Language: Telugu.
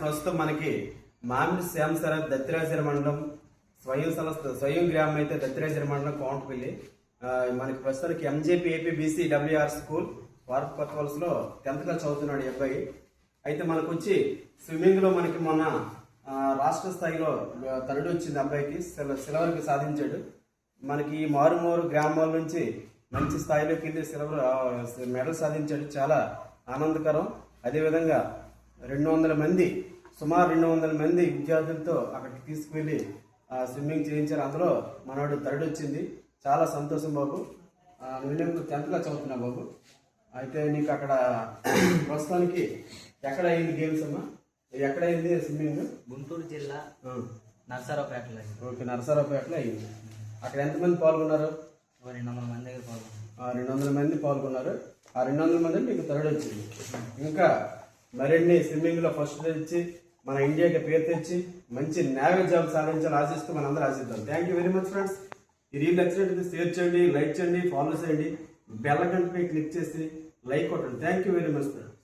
ప్రస్తుతం మనకి మామిడి శ్యామసర దత్తిరాజర మండలం స్వయం గ్రామం అయితే దత్తిరాజర మండలం కోంటపల్లి. మనకి ప్రస్తుతానికి MJP AP BC WR school వార్పు కొత్త వలసలో 10th క్లాస్ చదువుతున్నాడు ఈ అబ్బాయి. అయితే మనకు వచ్చి స్విమ్మింగ్ లో మనకి మొన్న రాష్ట్ర స్థాయిలో థర్డ్ వచ్చింది అబ్బాయికి, సిల్వర్కి సాధించాడు. మనకి మారుమూరు గ్రామాల నుంచి మంచి స్థాయిలోకి వెళ్ళి సిల్వర్ మెడల్ సాధించాడు, చాలా ఆనందకరం. అదేవిధంగా 200 మంది సుమారు 200 మంది విద్యార్థులతో అక్కడికి తీసుకువెళ్ళి స్విమ్మింగ్ చేయించారు. అందులో మనవాడు థర్డ్ వచ్చింది, చాలా సంతోషం బాబు. నువ్వు 10th క్లాస్ చదువుతున్నావు బాబు. అయితే నీకు అక్కడ ప్రస్తుతానికి ఎక్కడ అయింది గేమ్స్ అమ్మా? ఎక్కడ అయింది స్విమ్మింగ్? గుంటూరు జిల్లా నర్సరావుపేటలో. ఓకే, నర్సరావుపేటలో అయింది. అక్కడ ఎంతమంది పాల్గొన్నారు? 200 మంది దగ్గర పాల్గొన్నారు. 200 మంది పాల్గొన్నారు. ఆ 200 మంది మీకు థర్డ్ వచ్చింది. ఇంకా మరిన్ని స్విమ్మింగ్ లో ఫస్ట్ తెచ్చి మన ఇండియాకి పేరు తెచ్చి మంచి నేవీ జాబ్ సాధించాలని ఆశిస్తూ మనందరూ ఆశిద్దాం. Thank you very much friends. ఈ రీల్ నచ్చినట్లయితే షేర్ చేయండి, లైక్ చేయండి, ఫాలో చేయండి, బెల్ గంటపై క్లిక్ చేసి లైక్ కొట్టండి. Thank you very much friends.